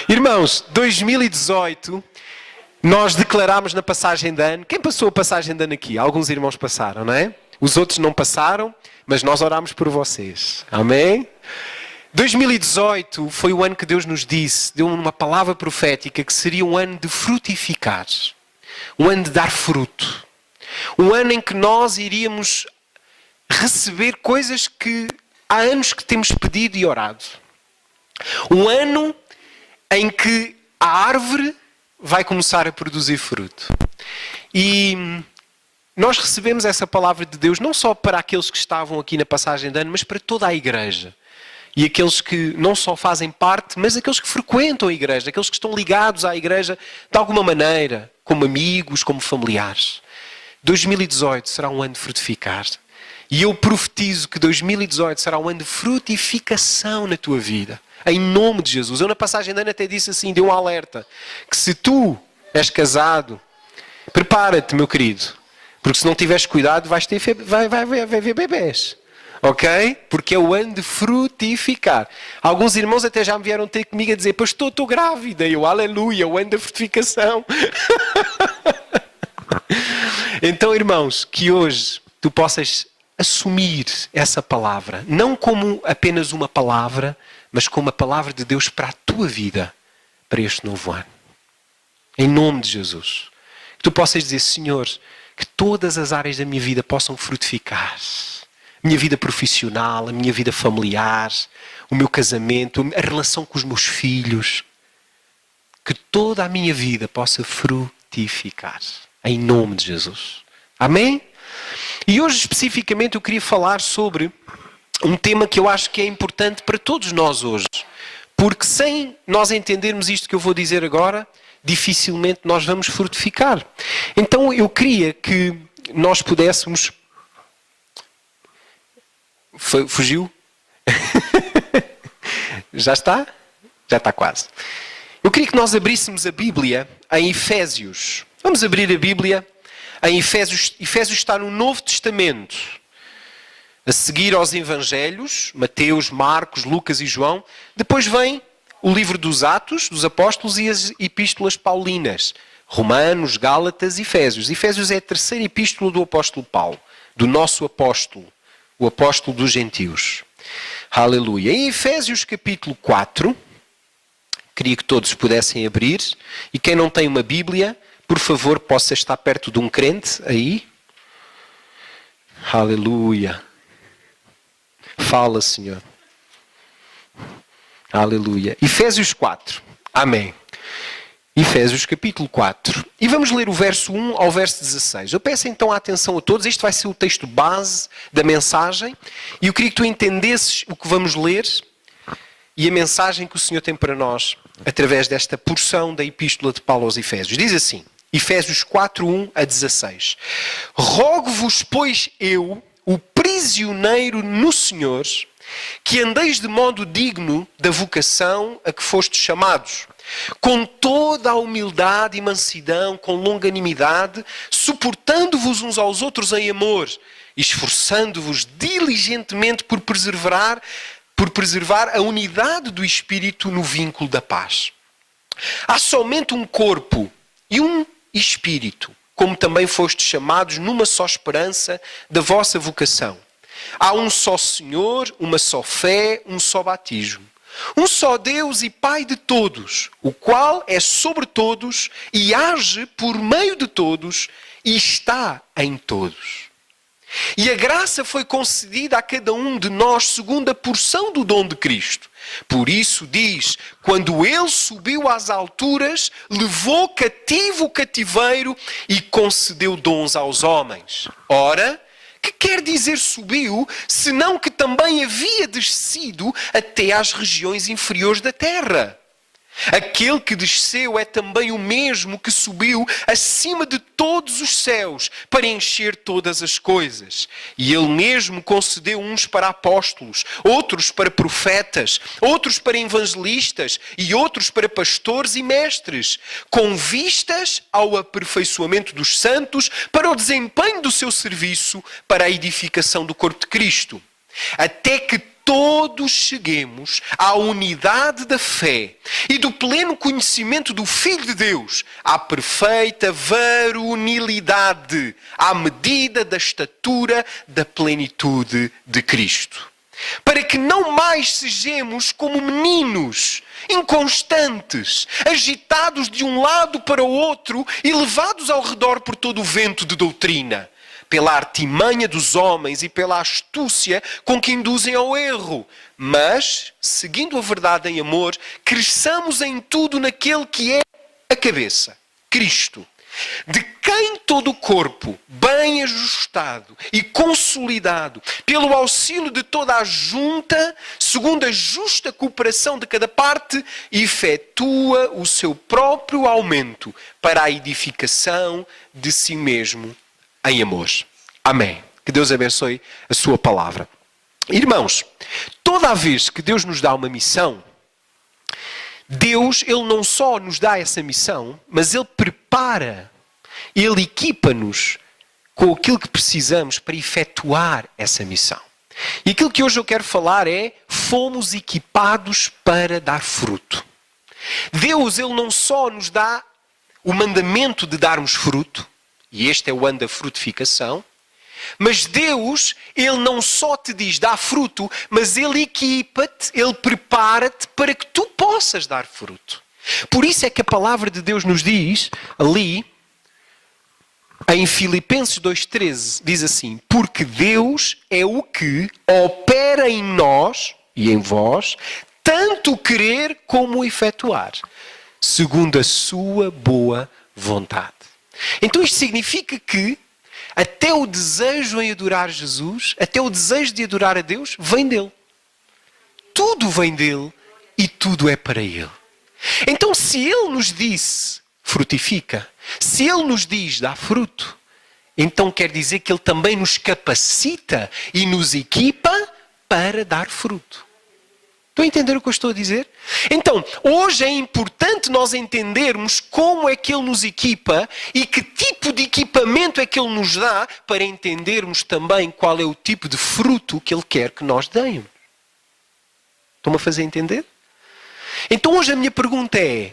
Irmãos, 2018, nós declarámos na passagem de ano. Quem passou a passagem de ano aqui? Alguns irmãos passaram, não é? Os outros não passaram, mas nós orámos por vocês. Amém? 2018 foi o ano que Deus nos disse, deu uma palavra profética, que seria um ano de frutificar. Um ano de dar fruto. Um ano em que nós iríamos receber coisas que há anos que temos pedido e orado. Um ano em que a árvore vai começar a produzir fruto. E nós recebemos essa palavra de Deus não só para aqueles que estavam aqui na passagem de ano, mas para toda a igreja. E aqueles que não só fazem parte, mas aqueles que frequentam a igreja, aqueles que estão ligados à igreja de alguma maneira, como amigos, como familiares. 2018 será um ano de frutificar. E eu profetizo que 2018 será um ano de frutificação na tua vida. Em nome de Jesus. Eu na passagem de ano até disse assim, dei um alerta. Que se tu és casado, prepara-te, meu querido. Porque se não tiveres cuidado, vai haver bebés. Ok? Porque é o ano de frutificar. Alguns irmãos até já me vieram ter comigo a dizer, pastor, estou grávida. E eu, aleluia, o ano da frutificação. Então, irmãos, que hoje tu possas assumir essa palavra. Não como apenas uma palavra, mas como a palavra de Deus para a tua vida, para este novo ano. Em nome de Jesus. Que tu possas dizer, Senhor, que todas as áreas da minha vida possam frutificar. A minha vida profissional, a minha vida familiar, o meu casamento, a relação com os meus filhos. Que toda a minha vida possa frutificar. Em nome de Jesus. Amém? E hoje especificamente eu queria falar sobre um tema que eu acho que é importante para todos nós hoje. Porque sem nós entendermos isto que eu vou dizer agora, dificilmente nós vamos frutificar. Então eu queria que nós pudéssemos... Fugiu? Já está? Já está quase. Eu queria que nós abríssemos a Bíblia em Efésios. Vamos abrir a Bíblia em Efésios. Efésios está no Novo Testamento. A seguir aos Evangelhos, Mateus, Marcos, Lucas e João. Depois vem o livro dos Atos, dos Apóstolos e as Epístolas Paulinas. Romanos, Gálatas e Efésios. Efésios é a terceira epístola do apóstolo Paulo. Do nosso apóstolo. O apóstolo dos gentios. Aleluia. Em Efésios capítulo 4, queria que todos pudessem abrir. E quem não tem uma Bíblia, por favor, possa estar perto de um crente aí. Aleluia. Fala, Senhor. Aleluia. Efésios 4. Amém. Efésios capítulo 4. E vamos ler o verso 1 ao verso 16. Eu peço então a atenção a todos. Este vai ser o texto base da mensagem. E eu queria que tu entendesses o que vamos ler e a mensagem que o Senhor tem para nós através desta porção da epístola de Paulo aos Efésios. Diz assim, Efésios 4, 1 a 16. Rogo-vos, pois eu, o prisioneiro no Senhor, que andeis de modo digno da vocação a que fostes chamados, com toda a humildade e mansidão, com longanimidade, suportando-vos uns aos outros em amor, esforçando-vos diligentemente por preservar a unidade do Espírito no vínculo da paz. Há somente um corpo e um Espírito, como também fostes chamados numa só esperança da vossa vocação. Há um só Senhor, uma só fé, um só batismo. Um só Deus e Pai de todos, o qual é sobre todos e age por meio de todos e está em todos. E a graça foi concedida a cada um de nós segundo a porção do dom de Cristo. Por isso diz, quando ele subiu às alturas, levou cativo o cativeiro e concedeu dons aos homens. Ora, que quer dizer subiu, senão que também havia descido até às regiões inferiores da terra? Aquele que desceu é também o mesmo que subiu acima de todos os céus para encher todas as coisas. E ele mesmo concedeu uns para apóstolos, outros para profetas, outros para evangelistas e outros para pastores e mestres, com vistas ao aperfeiçoamento dos santos para o desempenho do seu serviço para a edificação do corpo de Cristo. Até que todos cheguemos à unidade da fé e do pleno conhecimento do Filho de Deus, à perfeita varonilidade, à medida da estatura da plenitude de Cristo. Para que não mais sejamos como meninos, inconstantes, agitados de um lado para o outro e levados ao redor por todo o vento de doutrina, pela artimanha dos homens e pela astúcia com que induzem ao erro. Mas, seguindo a verdade em amor, cresçamos em tudo naquele que é a cabeça, Cristo, de quem todo o corpo, bem ajustado e consolidado, pelo auxílio de toda a junta, segundo a justa cooperação de cada parte, efetua o seu próprio aumento para a edificação de si mesmo em amor. Amém. Que Deus abençoe a sua palavra. Irmãos, toda a vez que Deus nos dá uma missão, Deus, Ele não só nos dá essa missão, mas Ele prepara, Ele equipa-nos com aquilo que precisamos para efetuar essa missão. E aquilo que hoje eu quero falar é, fomos equipados para dar fruto. Deus, Ele não só nos dá o mandamento de darmos fruto, e este é o ano da frutificação, mas Deus, Ele não só te diz dá fruto, mas Ele equipa-te, Ele prepara-te para que tu possas dar fruto. Por isso é que a palavra de Deus nos diz, ali, em Filipenses 2,13, diz assim: porque Deus é o que opera em nós e em vós, tanto o querer como o efetuar, segundo a sua boa vontade. Então isto significa que até o desejo em adorar Jesus, até o desejo de adorar a Deus, vem dele. Tudo vem dele e tudo é para ele. Então se ele nos disse, frutifica, se ele nos diz, dá fruto, então quer dizer que ele também nos capacita e nos equipa para dar fruto. Estão a entender o que eu estou a dizer? Então, hoje é importante nós entendermos como é que Ele nos equipa e que tipo de equipamento é que Ele nos dá para entendermos também qual é o tipo de fruto que Ele quer que nós demos. Estão-me a fazer entender? Então hoje a minha pergunta é: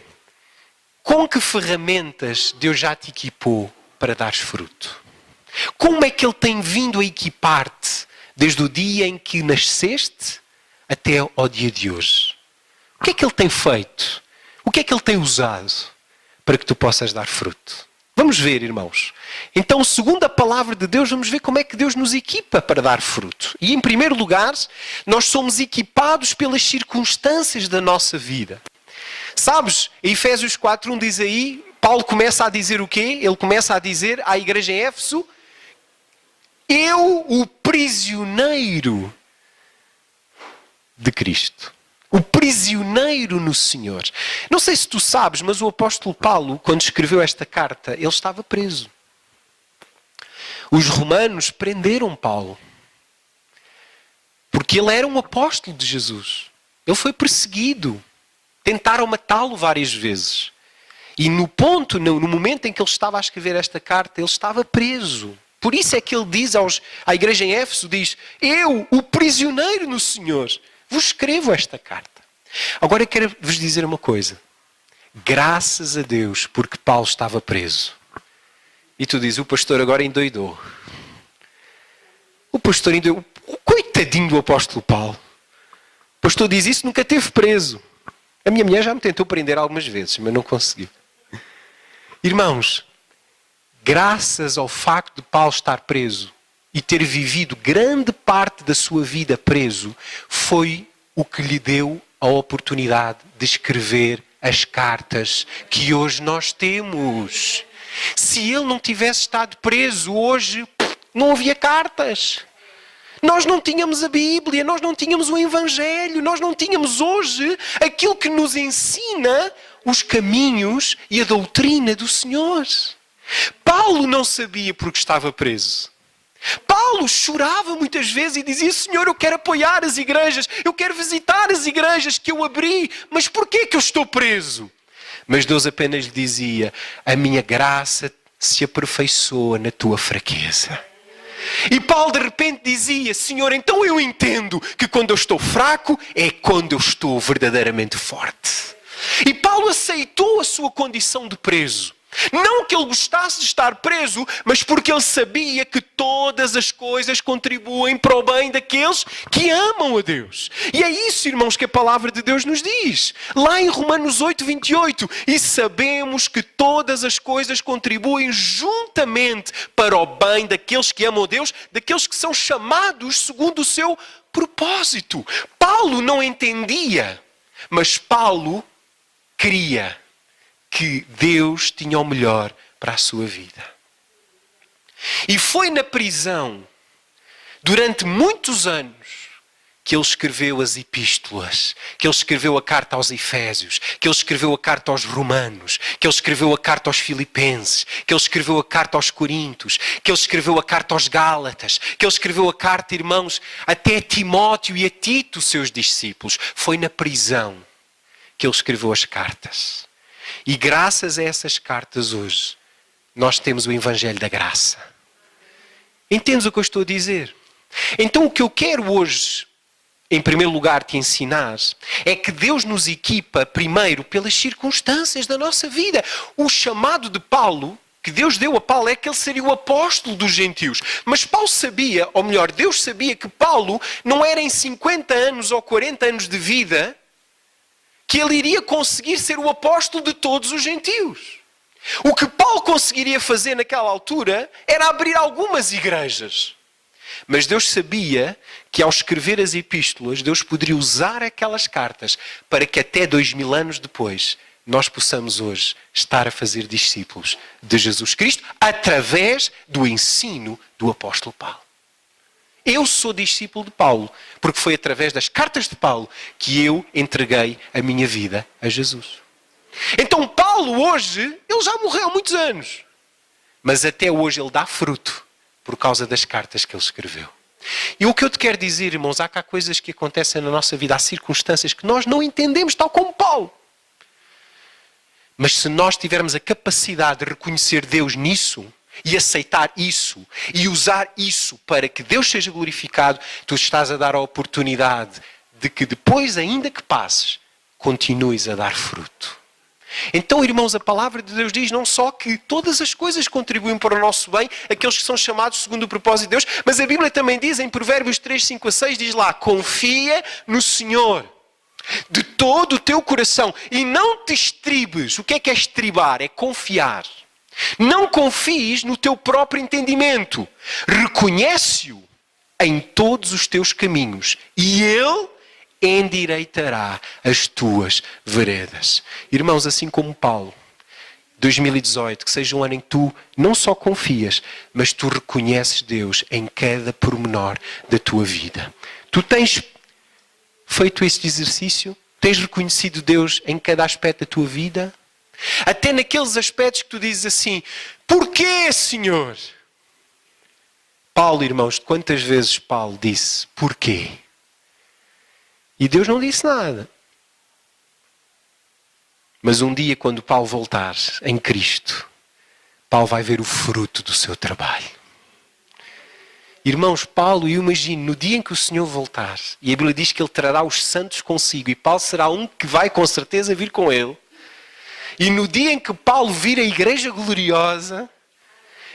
com que ferramentas Deus já te equipou para dares fruto? Como é que Ele tem vindo a equipar-te desde o dia em que nasceste até ao dia de hoje? O que é que Ele tem feito? O que é que Ele tem usado para que tu possas dar fruto? Vamos ver, irmãos. Então, segundo a palavra de Deus, vamos ver como é que Deus nos equipa para dar fruto. E, em primeiro lugar, nós somos equipados pelas circunstâncias da nossa vida. Sabes, em Efésios 4:1 diz aí, Paulo começa a dizer o quê? Ele começa a dizer à igreja em Éfeso: eu, o prisioneiro de Cristo. O prisioneiro no Senhor. Não sei se tu sabes, mas o apóstolo Paulo, quando escreveu esta carta, ele estava preso. Os romanos prenderam Paulo. Porque ele era um apóstolo de Jesus. Ele foi perseguido. Tentaram matá-lo várias vezes. E no momento em que ele estava a escrever esta carta, ele estava preso. Por isso é que ele diz à igreja em Éfeso, diz: eu, o prisioneiro no Senhor, vos escrevo esta carta. Agora eu quero vos dizer uma coisa. Graças a Deus, porque Paulo estava preso. E tu dizes, o pastor agora endoidou. O pastor endoidou. Coitadinho do apóstolo Paulo. O pastor diz isso, nunca esteve preso. A minha mulher já me tentou prender algumas vezes, mas não conseguiu. Irmãos, graças ao facto de Paulo estar preso e ter vivido grande parte da sua vida preso, foi o que lhe deu a oportunidade de escrever as cartas que hoje nós temos. Se ele não tivesse estado preso hoje, não havia cartas. Nós não tínhamos a Bíblia, nós não tínhamos o Evangelho, nós não tínhamos hoje aquilo que nos ensina os caminhos e a doutrina do Senhor. Paulo não sabia porque estava preso. Paulo chorava muitas vezes e dizia: Senhor, eu quero apoiar as igrejas, eu quero visitar as igrejas que eu abri, mas porquê que eu estou preso? Mas Deus apenas lhe dizia: a minha graça se aperfeiçoa na tua fraqueza. E Paulo de repente dizia: Senhor, então eu entendo que quando eu estou fraco é quando eu estou verdadeiramente forte. E Paulo aceitou a sua condição de preso. Não que ele gostasse de estar preso, mas porque ele sabia que todas as coisas contribuem para o bem daqueles que amam a Deus. E é isso, irmãos, que a palavra de Deus nos diz. Lá em Romanos 8:28. E sabemos que todas as coisas contribuem juntamente para o bem daqueles que amam a Deus, daqueles que são chamados segundo o seu propósito. Paulo não entendia, mas Paulo cria que Deus tinha o melhor para a sua vida. E foi na prisão, durante muitos anos, que ele escreveu as epístolas, que ele escreveu a carta aos Efésios, que ele escreveu a carta aos Romanos, que ele escreveu a carta aos Filipenses, que ele escreveu a carta aos Coríntios, que ele escreveu a carta aos Gálatas, que ele escreveu a carta, irmãos, até a Timóteo e a Tito, seus discípulos. Foi na prisão que ele escreveu as cartas. E graças a essas cartas hoje, nós temos o Evangelho da Graça. Entendes o que eu estou a dizer? Então o que eu quero hoje, em primeiro lugar, te ensinar, é que Deus nos equipa primeiro pelas circunstâncias da nossa vida. O chamado de Paulo, que Deus deu a Paulo, é que ele seria o apóstolo dos gentios. Mas Paulo sabia, ou melhor, Deus sabia que Paulo não era em 50 anos ou 40 anos de vida que ele iria conseguir ser o apóstolo de todos os gentios. O que Paulo conseguiria fazer naquela altura era abrir algumas igrejas. Mas Deus sabia que ao escrever as epístolas, Deus poderia usar aquelas cartas para que até 2000 anos depois nós possamos hoje estar a fazer discípulos de Jesus Cristo através do ensino do apóstolo Paulo. Eu sou discípulo de Paulo, porque foi através das cartas de Paulo que eu entreguei a minha vida a Jesus. Então Paulo hoje, ele já morreu há muitos anos, mas até hoje ele dá fruto por causa das cartas que ele escreveu. E o que eu te quero dizer, irmãos, há cá coisas que acontecem na nossa vida, há circunstâncias que nós não entendemos, tal como Paulo. Mas se nós tivermos a capacidade de reconhecer Deus nisso, e aceitar isso, e usar isso para que Deus seja glorificado, tu estás a dar a oportunidade de que depois, ainda que passes, continues a dar fruto. Então, irmãos, a palavra de Deus diz não só que todas as coisas contribuem para o nosso bem, aqueles que são chamados segundo o propósito de Deus, mas a Bíblia também diz, em Provérbios 3, 5 a 6, diz lá: confia no Senhor de todo o teu coração e não te estribes. O que é estribar? É confiar. Não confies no teu próprio entendimento. Reconhece-o em todos os teus caminhos e Ele endireitará as tuas veredas. Irmãos, assim como Paulo, 2018, que seja um ano em que tu não só confias, mas tu reconheces Deus em cada pormenor da tua vida. Tu tens feito esse exercício? Tens reconhecido Deus em cada aspecto da tua vida? Até naqueles aspectos que tu dizes assim: porquê, Senhor? Paulo, irmãos, quantas vezes Paulo disse porquê? E Deus não disse nada. Mas um dia, quando Paulo voltar em Cristo, Paulo vai ver o fruto do seu trabalho. Irmãos, Paulo, eu imagino, no dia em que o Senhor voltar, e a Bíblia diz que Ele trará os santos consigo, e Paulo será um que vai com certeza vir com Ele. E no dia em que Paulo vir a igreja gloriosa,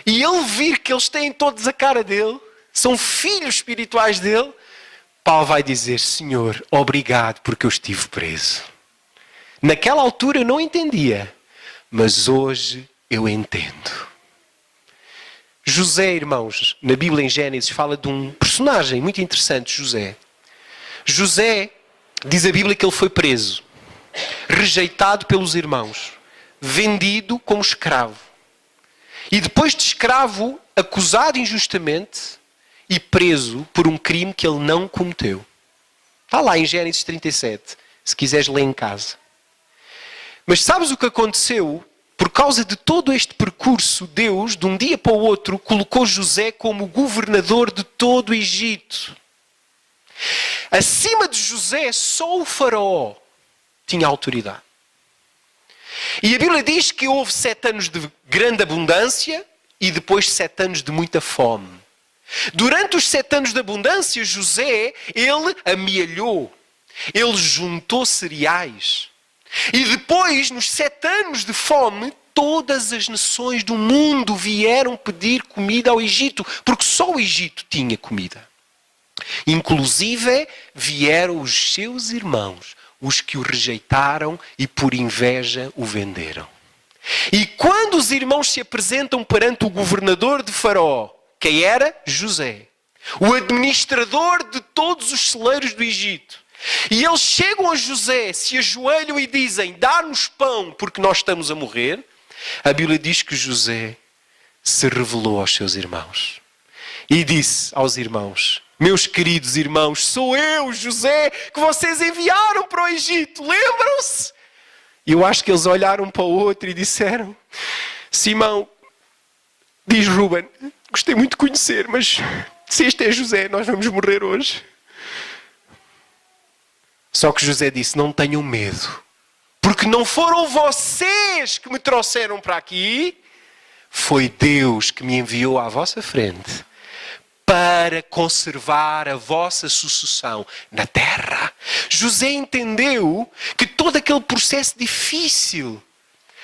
e ele vir que eles têm todos a cara dele, são filhos espirituais dele, Paulo vai dizer: Senhor, obrigado porque eu estive preso. Naquela altura eu não entendia, mas hoje eu entendo. José, irmãos, na Bíblia em Gênesis fala de um personagem muito interessante, José. José, diz a Bíblia que ele foi preso, rejeitado pelos irmãos, vendido como escravo. E depois de escravo, acusado injustamente e preso por um crime que ele não cometeu. Está lá em Gênesis 37, se quiseres ler em casa. Mas sabes o que aconteceu? Por causa de todo este percurso, Deus, de um dia para o outro, colocou José como governador de todo o Egito. Acima de José, só o faraó tinha autoridade. E a Bíblia diz que houve 7 anos de grande abundância e depois 7 anos de muita fome. Durante os 7 anos de abundância, José, ele amealhou. Ele juntou cereais. E depois, nos 7 anos de fome, todas as nações do mundo vieram pedir comida ao Egito, porque só o Egito tinha comida. Inclusive, vieram os seus irmãos, os que o rejeitaram e por inveja o venderam. E quando os irmãos se apresentam perante o governador de Faraó, quem era? José, o administrador de todos os celeiros do Egito. E eles chegam a José, se ajoelham e dizem, dá-nos pão porque nós estamos a morrer. A Bíblia diz que José se revelou aos seus irmãos. E disse aos irmãos, meus queridos irmãos, sou eu, José, que vocês enviaram para o Egito. Lembram-se? E eu acho que eles olharam para o outro e disseram, Simão, diz Rúben, gostei muito de conhecer, mas se este é José, nós vamos morrer hoje. Só que José disse, não tenham medo, porque não foram vocês que me trouxeram para aqui, foi Deus que me enviou à vossa frente para conservar a vossa sucessão na terra. José entendeu que todo aquele processo difícil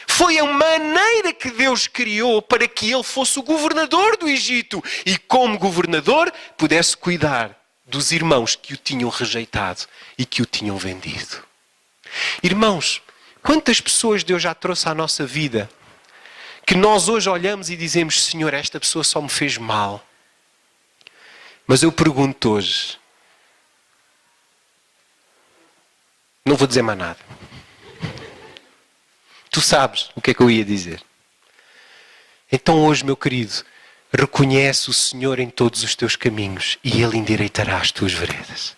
foi a maneira que Deus criou para que ele fosse o governador do Egito e, como governador, pudesse cuidar dos irmãos que o tinham rejeitado e que o tinham vendido. Irmãos, quantas pessoas Deus já trouxe à nossa vida que nós hoje olhamos e dizemos, Senhor, esta pessoa só me fez mal. Mas eu pergunto hoje, não vou dizer mais nada. Tu sabes o que é que eu ia dizer. Então hoje, meu querido, reconhece o Senhor em todos os teus caminhos e Ele endireitará as tuas veredas.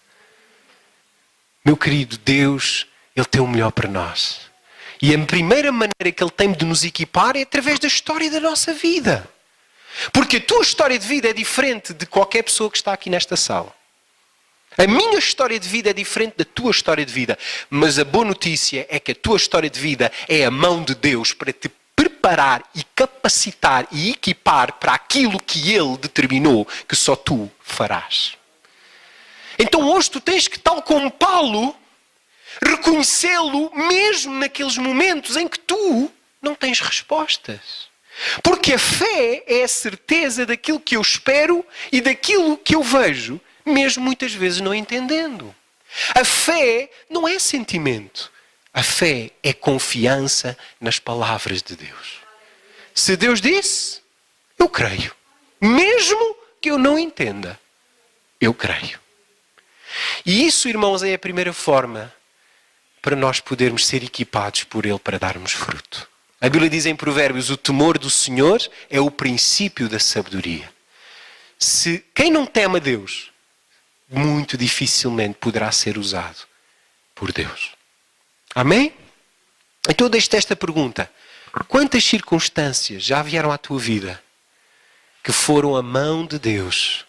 Meu querido, Deus, Ele tem o melhor para nós. E a primeira maneira que Ele tem de nos equipar é através da história da nossa vida. Porque a tua história de vida é diferente de qualquer pessoa que está aqui nesta sala. A minha história de vida é diferente da tua história de vida. Mas a boa notícia é que a tua história de vida é a mão de Deus para te preparar e capacitar e equipar para aquilo que Ele determinou que só tu farás. Então hoje tu tens que, tal como Paulo, reconhecê-lo mesmo naqueles momentos em que tu não tens respostas. Porque a fé é a certeza daquilo que eu espero e daquilo que eu vejo, mesmo muitas vezes não entendendo. A fé não é sentimento. A fé é confiança nas palavras de Deus. Se Deus disse, eu creio. Mesmo que eu não entenda, eu creio. E isso, irmãos, é a primeira forma para nós podermos ser equipados por Ele para darmos fruto. A Bíblia diz em Provérbios, o temor do Senhor é o princípio da sabedoria. Se quem não teme a Deus, muito dificilmente poderá ser usado por Deus. Amém? Então eu deixo-te esta pergunta. Quantas circunstâncias já vieram à tua vida que foram a mão de Deus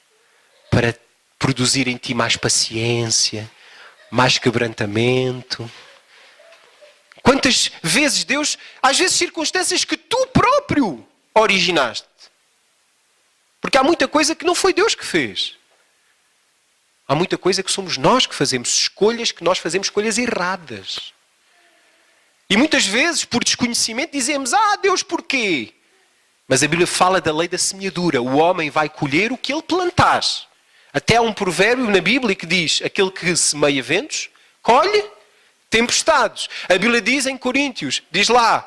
para produzir em ti mais paciência, mais quebrantamento? Quantas vezes Deus, às vezes circunstâncias que tu próprio originaste. Porque há muita coisa que não foi Deus que fez. Há muita coisa que somos nós que fazemos, escolhas que nós fazemos, escolhas erradas. E muitas vezes, por desconhecimento, dizemos, Deus, porquê? Mas a Bíblia fala da lei da semeadura. O homem vai colher o que ele plantar. Até há um provérbio na Bíblia que diz, aquele que semeia ventos, colhe tempestades. A Bíblia diz em Coríntios, diz lá,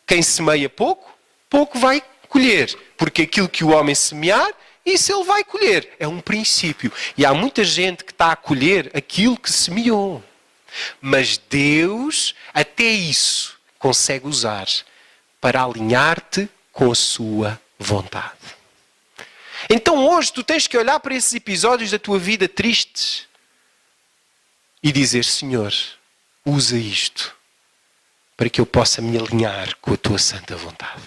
quem semeia pouco, pouco vai colher. Porque aquilo que o homem semear, isso ele vai colher. É um princípio. E há muita gente que está a colher aquilo que semeou. Mas Deus, até isso, consegue usar para alinhar-te com a sua vontade. Então hoje tu tens que olhar para esses episódios da tua vida tristes e dizer, Senhor, usa isto para que eu possa me alinhar com a tua santa vontade.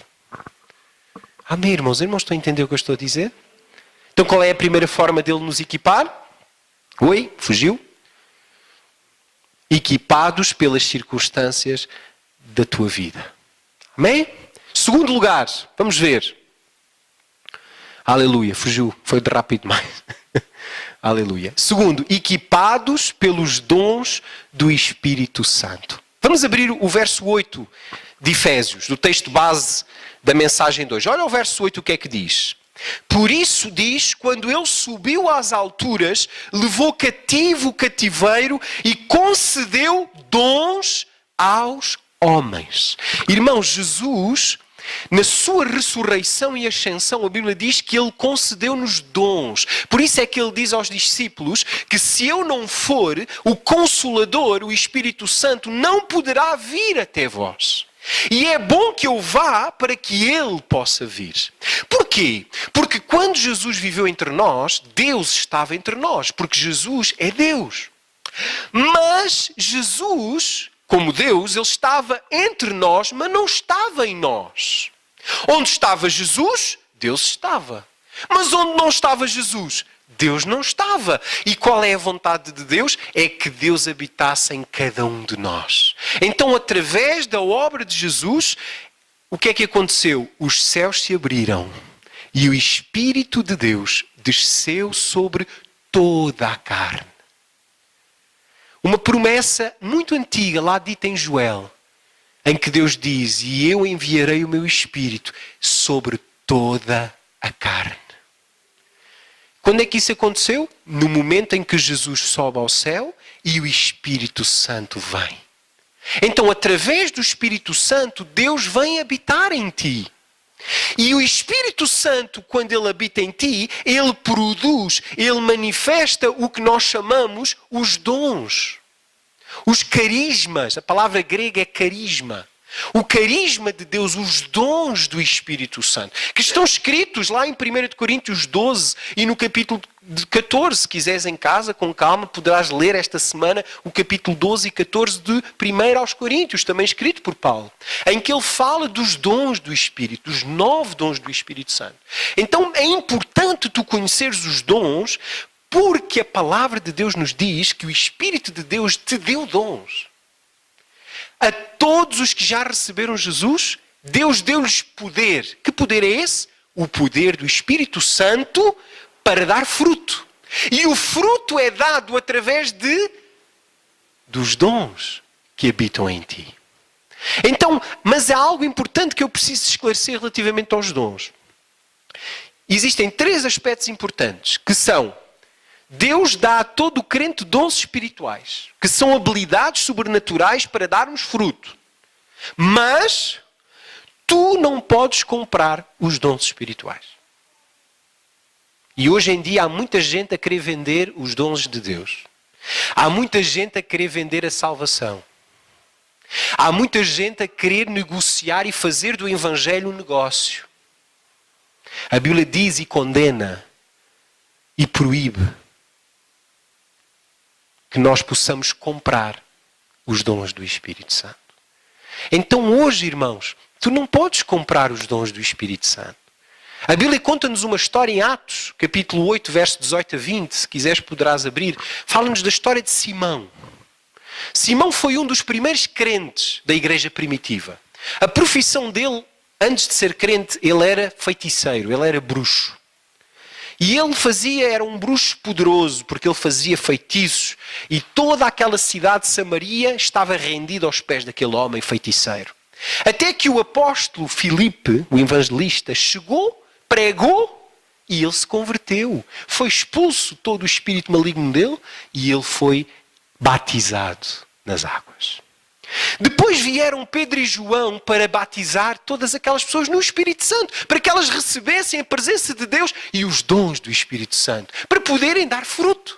Amém, irmãos? Irmãos, estão a entender o que eu estou a dizer? Então qual é a primeira forma dele nos equipar? Oi? Fugiu? Equipados pelas circunstâncias da tua vida. Amém? Segundo lugar, vamos ver. Aleluia, fugiu, foi de rápido demais. Aleluia. Segundo, equipados pelos dons do Espírito Santo. Vamos abrir o verso 8 de Efésios, do texto base da mensagem de hoje. Olha o verso 8, o que é que diz? Por isso diz, quando ele subiu às alturas, levou cativo o cativeiro e concedeu dons aos homens. Irmãos, Jesus, na sua ressurreição e ascensão, a Bíblia diz que ele concedeu-nos dons. Por isso é que ele diz aos discípulos que se eu não for, o Consolador, o Espírito Santo, não poderá vir até vós. E é bom que eu vá para que ele possa vir. Porquê? Porque quando Jesus viveu entre nós, Deus estava entre nós, porque Jesus é Deus. Mas Jesus, como Deus, ele estava entre nós, mas não estava em nós. Onde estava Jesus, Deus estava. Mas onde não estava Jesus, Deus não estava. E qual é a vontade de Deus? É que Deus habitasse em cada um de nós. Então, através da obra de Jesus, o que é que aconteceu? Os céus se abriram e o Espírito de Deus desceu sobre toda a carne. Uma promessa muito antiga, lá dita em Joel, em que Deus diz, e eu enviarei o meu Espírito sobre toda a carne. Quando é que isso aconteceu? No momento em que Jesus sobe ao céu e o Espírito Santo vem. Então, através do Espírito Santo, Deus vem habitar em ti. E o Espírito Santo, quando ele habita em ti, ele produz, ele manifesta o que nós chamamos os dons. Os carismas, a palavra grega é carisma. O carisma de Deus, os dons do Espírito Santo, que estão escritos lá em 1 Coríntios 12 e no capítulo 14, se quiseres em casa, com calma, poderás ler esta semana o capítulo 12 e 14 de 1 aos Coríntios, também escrito por Paulo, em que ele fala dos dons do Espírito, dos 9 dons do Espírito Santo. Então é importante tu conheceres os dons, porque a palavra de Deus nos diz que o Espírito de Deus te deu dons. A todos os que já receberam Jesus, Deus deu-lhes poder. Que poder é esse? O poder do Espírito Santo para dar fruto. E o fruto é dado através dos dons que habitam em ti. Então, mas há algo importante que eu preciso esclarecer relativamente aos dons. Existem 3 aspectos importantes, que são: Deus dá a todo o crente dons espirituais, que são habilidades sobrenaturais para darmos fruto. Mas tu não podes comprar os dons espirituais. E hoje em dia há muita gente a querer vender os dons de Deus. Há muita gente a querer vender a salvação. Há muita gente a querer negociar e fazer do Evangelho um negócio. A Bíblia diz e condena e proíbe que nós possamos comprar os dons do Espírito Santo. Então hoje, irmãos, tu não podes comprar os dons do Espírito Santo. A Bíblia conta-nos uma história em Atos, capítulo 8, verso 18 a 20, se quiseres poderás abrir. Fala-nos da história de Simão. Simão foi um dos primeiros crentes da igreja primitiva. A profissão dele, antes de ser crente, ele era feiticeiro, ele era bruxo. E ele era um bruxo poderoso, porque ele fazia feitiços. E toda aquela cidade de Samaria estava rendida aos pés daquele homem feiticeiro. Até que o apóstolo Filipe, o evangelista, chegou, pregou e ele se converteu. Foi expulso todo o espírito maligno dele e ele foi batizado nas águas. Depois vieram Pedro e João para batizar todas aquelas pessoas no Espírito Santo, para que elas recebessem a presença de Deus e os dons do Espírito Santo, para poderem dar fruto.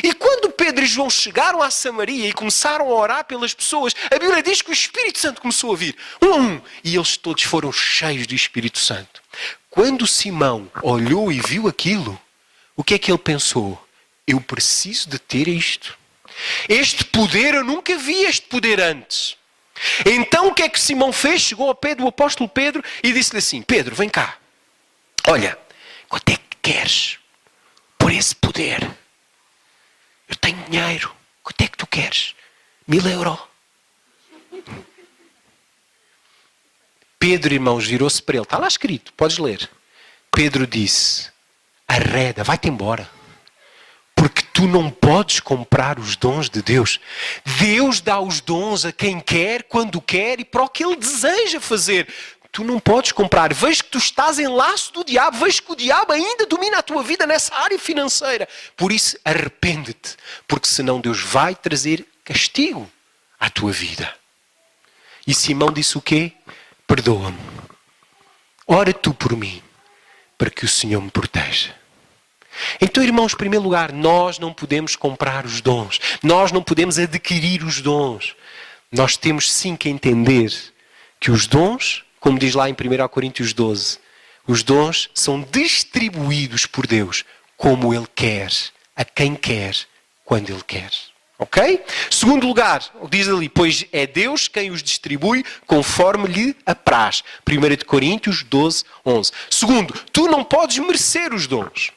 E quando Pedro e João chegaram à Samaria e começaram a orar pelas pessoas, a Bíblia diz que o Espírito Santo começou a vir, um a um, e eles todos foram cheios do Espírito Santo. Quando Simão olhou e viu aquilo, o que é que ele pensou? Eu preciso de ter isto. Este poder, eu nunca vi este poder antes. Então o que é que Simão fez? Chegou ao pé do apóstolo Pedro e disse-lhe assim: Pedro, vem cá. Olha, quanto é que queres por esse poder? Eu tenho dinheiro. Quanto é que tu queres? 1000 euros. Pedro, irmãos, virou-se para ele. Está lá escrito, podes ler. Pedro disse, arreda, vai-te embora. Porque tu não podes comprar os dons de Deus. Deus dá os dons a quem quer, quando quer e para o que Ele deseja fazer. Tu não podes comprar. Vejo que tu estás em laço do diabo. Vejo que o diabo ainda domina a tua vida nessa área financeira. Por isso, arrepende-te. Porque senão Deus vai trazer castigo à tua vida. E Simão disse o quê? Perdoa-me. Ora tu por mim, para que o Senhor me proteja. Então, irmãos, em primeiro lugar, nós não podemos comprar os dons. Nós não podemos adquirir os dons. Nós temos sim que entender que os dons, como diz lá em 1 Coríntios 12, os dons são distribuídos por Deus como Ele quer, a quem quer, quando Ele quer. Ok? Segundo lugar, diz ali, pois é Deus quem os distribui conforme lhe apraz. 1 Coríntios 12, 11. Segundo, tu não podes merecer os dons.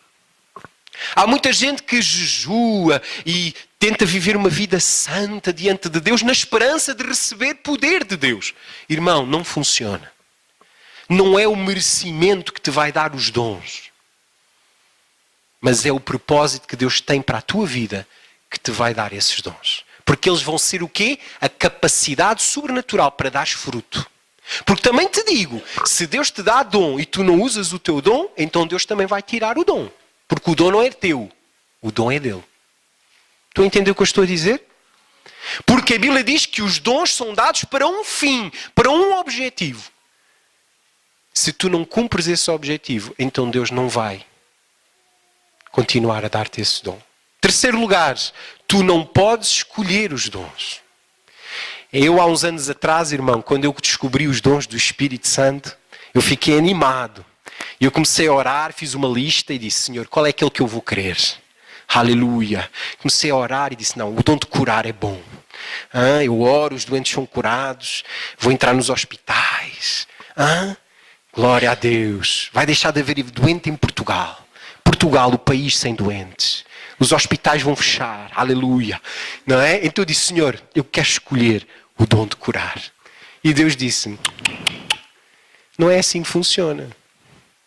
Há muita gente que jejua e tenta viver uma vida santa diante de Deus na esperança de receber poder de Deus. Irmão, não funciona. Não é o merecimento que te vai dar os dons. Mas é o propósito que Deus tem para a tua vida que te vai dar esses dons. Porque eles vão ser o quê? A capacidade sobrenatural para dar fruto. Porque também te digo, se Deus te dá dom e tu não usas o teu dom, então Deus também vai tirar o dom. Porque o dom não é teu, o dom é dele. Estão a entender o que eu estou a dizer? Porque a Bíblia diz que os dons são dados para um fim, para um objetivo. Se tu não cumpres esse objetivo, então Deus não vai continuar a dar-te esse dom. Terceiro lugar, tu não podes escolher os dons. Eu, há uns anos atrás, irmão, quando eu descobri os dons do Espírito Santo, eu fiquei animado. E eu comecei a orar, fiz uma lista e disse, Senhor, qual é aquele que eu vou querer? Aleluia. Comecei a orar e disse, não, o dom de curar é bom. Eu oro, os doentes são curados, vou entrar nos hospitais. Glória a Deus. Vai deixar de haver doente em Portugal. Portugal, o país sem doentes. Os hospitais vão fechar. Aleluia. Não é? Então eu disse, Senhor, eu quero escolher o dom de curar. E Deus disse, não é assim que funciona.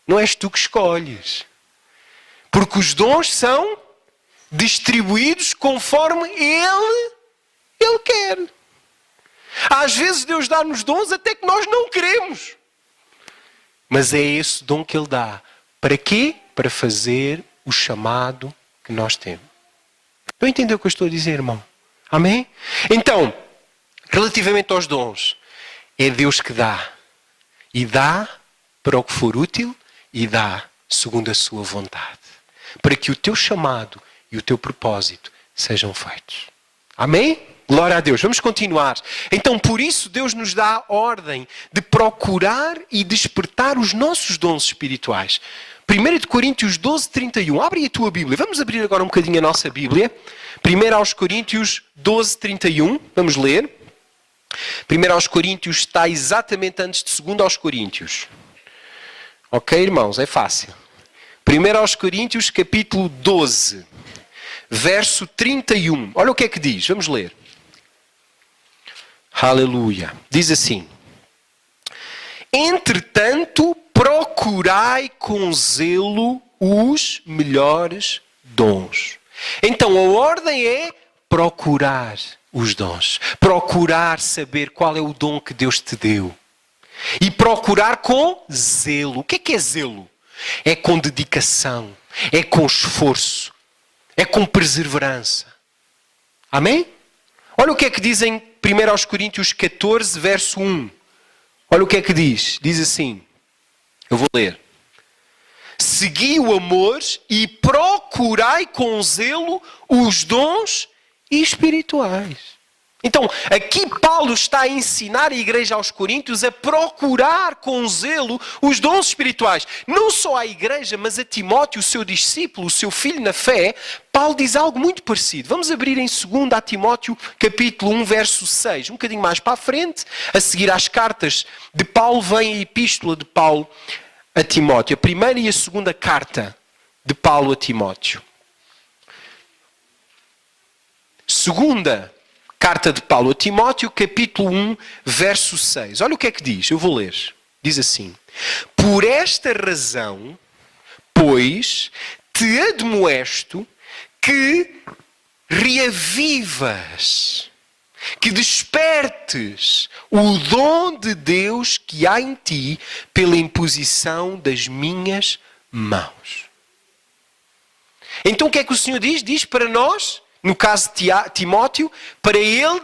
Não és tu que escolhes. Porque os dons são distribuídos conforme Ele quer. Às vezes Deus dá-nos dons até que nós não queremos. Mas é esse dom que Ele dá. Para quê? Para fazer o chamado que nós temos. Estão a entender o que eu estou a dizer, irmão? Amém? Então, relativamente aos dons, é Deus que dá. E dá para o que for útil e dá segundo a sua vontade. Para que o teu chamado e o teu propósito sejam feitos. Amém? Glória a Deus. Vamos continuar. Então, por isso, Deus nos dá a ordem de procurar e despertar os nossos dons espirituais. 1 Coríntios 12, 31. Abre a tua Bíblia. Vamos abrir agora um bocadinho a nossa Bíblia. 1 Coríntios 12, 31. Vamos ler. 1 Coríntios está exatamente antes de 2 Coríntios. Ok, irmãos? É fácil. 1 Coríntios, capítulo 12, verso 31. Olha o que é que diz. Vamos ler. Aleluia. Diz assim. Entretanto, procurai com zelo os melhores dons. Então, a ordem é procurar os dons. Procurar saber qual é o dom que Deus te deu. E procurar com zelo. O que é zelo? É com dedicação. É com esforço. É com perseverança. Amém? Olha o que é que diz em 1 Coríntios 14, verso 1. Olha o que é que diz. Diz assim. Eu vou ler. Segui o amor e procurai com zelo os dons espirituais. Então, aqui Paulo está a ensinar a igreja aos Coríntios a procurar com zelo os dons espirituais. Não só à igreja, mas a Timóteo, o seu discípulo, o seu filho na fé. Paulo diz algo muito parecido. Vamos abrir em 2 Timóteo, capítulo 1, verso 6. Um bocadinho mais para a frente, a seguir às cartas de Paulo, vem a epístola de Paulo a Timóteo. A primeira e a segunda carta de Paulo a Timóteo. Segunda carta de Paulo a Timóteo, capítulo 1, verso 6. Olha o que é que diz, eu vou ler. Diz assim. Por esta razão, pois, te admoesto que reavivas, que despertes o dom de Deus que há em ti pela imposição das minhas mãos. Então o que é que o Senhor diz? Diz para nós, no caso de Timóteo, para ele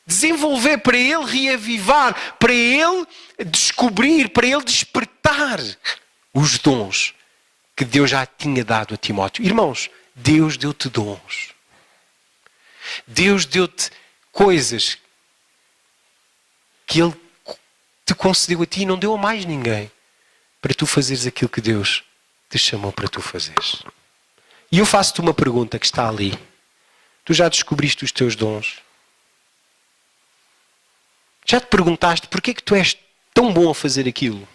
desenvolver, para ele reavivar, para ele descobrir, para ele despertar os dons que Deus já tinha dado a Timóteo. Irmãos, Deus deu-te dons. Deus deu-te coisas que Ele te concedeu a ti e não deu a mais ninguém para tu fazeres aquilo que Deus te chamou para tu fazeres. E eu faço-te uma pergunta que está ali. Tu já descobriste os teus dons? Já te perguntaste porquê que tu és tão bom a fazer aquilo?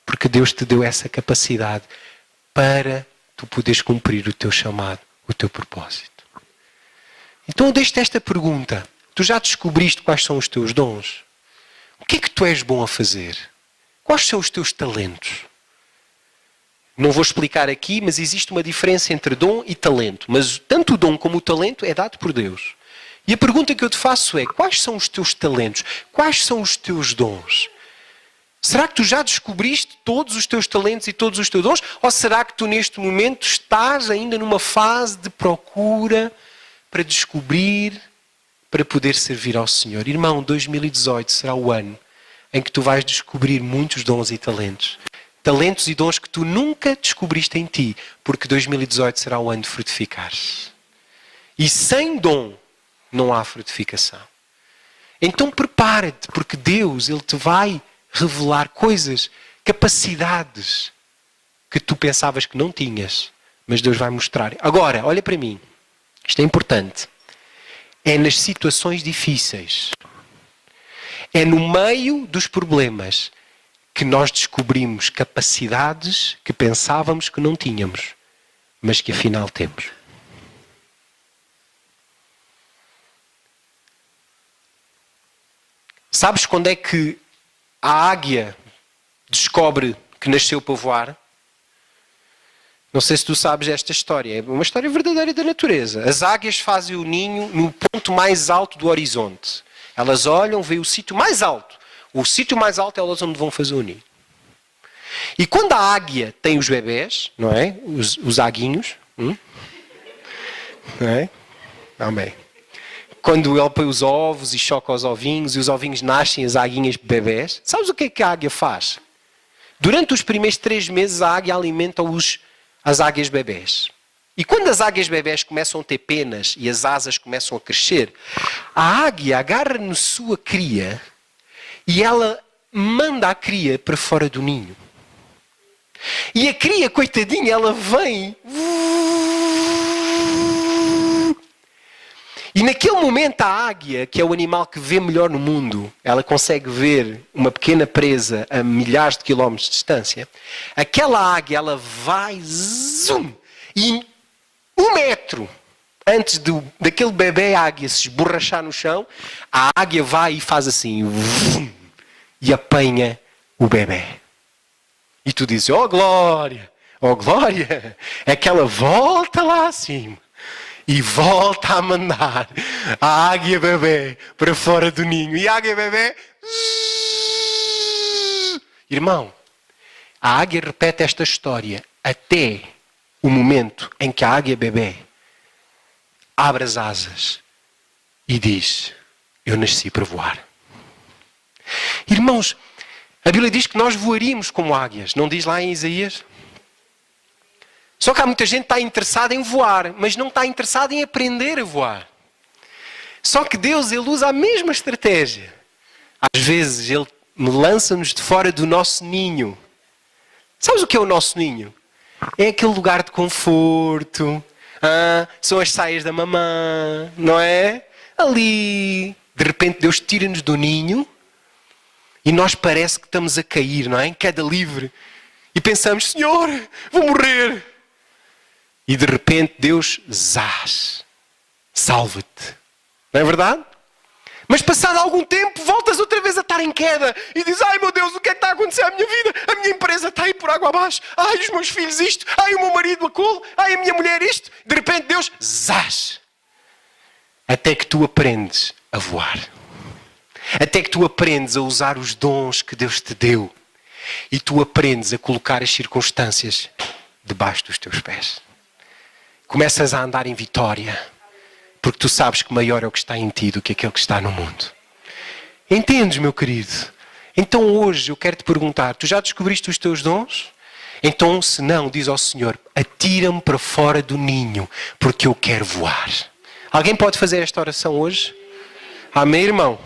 Porque Deus te deu essa capacidade para tu poderes cumprir o teu chamado, o teu propósito. Então eu deixo-te esta pergunta. Tu já descobriste quais são os teus dons? O que é que tu és bom a fazer? Quais são os teus talentos? Não vou explicar aqui, mas existe uma diferença entre dom e talento. Mas tanto o dom como o talento é dado por Deus. E a pergunta que eu te faço é, quais são os teus talentos? Quais são os teus dons? Será que tu já descobriste todos os teus talentos e todos os teus dons? Ou será que tu neste momento estás ainda numa fase de procura para descobrir, para poder servir ao Senhor? Irmão, 2018 será o ano em que tu vais descobrir muitos dons e talentos. Talentos e dons que tu nunca descobriste em ti, porque 2018 será o ano de frutificares. E sem dom não há frutificação. Então prepara-te, porque Deus, Ele te vai revelar coisas, capacidades que tu pensavas que não tinhas, mas Deus vai mostrar. Agora, olha para mim. Isto é importante. É nas situações difíceis. É no meio dos problemas que nós descobrimos capacidades que pensávamos que não tínhamos, mas que afinal temos. Sabes quando é que a águia descobre que nasceu para voar? Não sei se tu sabes esta história. É uma história verdadeira da natureza. As águias fazem o ninho no ponto mais alto do horizonte. Elas olham, veem o sítio mais alto. O sítio mais alto é elas onde vão fazer o ninho. E quando a águia tem os bebés, não é? Os aguinhos. Não é? Amém. Quando ele põe os ovos e choca os ovinhos e os ovinhos nascem as aguinhas bebés. Sabes o que é que a águia faz? Durante os primeiros 3 meses a águia alimenta as águias bebés. E quando as águias bebés começam a ter penas e as asas começam a crescer, a águia agarra na sua cria e ela manda a cria para fora do ninho. E a cria, coitadinha, ela vem. E naquele momento a águia, que é o animal que vê melhor no mundo, ela consegue ver uma pequena presa a milhares de quilómetros de distância. Aquela águia, ela vai zoom, e 1 metro antes daquele bebê águia se esborrachar no chão, a águia vai e faz assim, e apanha o bebê. E tu dizes, oh glória, é que ela volta lá acima. E volta a mandar a águia bebê para fora do ninho. E a águia bebê... Irmão, a águia repete esta história até o momento em que a águia bebê abre as asas e diz, eu nasci para voar. Irmãos, a Bíblia diz que nós voaríamos como águias. Não diz lá em Isaías? Só que há muita gente que está interessada em voar, mas não está interessada em aprender a voar. Só que Deus, Ele usa a mesma estratégia. Às vezes, Ele lança-nos de fora do nosso ninho. Sabes o que é o nosso ninho? É aquele lugar de conforto. São as saias da mamã, não é? Ali, de repente, Deus tira-nos do ninho e nós parece que estamos a cair, não é? Em queda livre. E pensamos, Senhor, vou morrer. E de repente Deus, salva-te. Não é verdade? Mas passado algum tempo, voltas outra vez a estar em queda. E dizes, ai meu Deus, o que é que está a acontecer à minha vida? A minha empresa está aí por água abaixo. Ai, os meus filhos isto. Ai, o meu marido aquilo. Ai, a minha mulher isto. De repente Deus, zás. Até que tu aprendes a voar. Até que tu aprendes a usar os dons que Deus te deu. E tu aprendes a colocar as circunstâncias debaixo dos teus pés. Começas a andar em vitória. Porque tu sabes que maior é o que está em ti do que aquele que está no mundo. Entendes, meu querido? Então hoje eu quero te perguntar, tu já descobriste os teus dons? Então, se não, diz ao Senhor, atira-me para fora do ninho, porque eu quero voar. Alguém pode fazer esta oração hoje? Amém, irmão?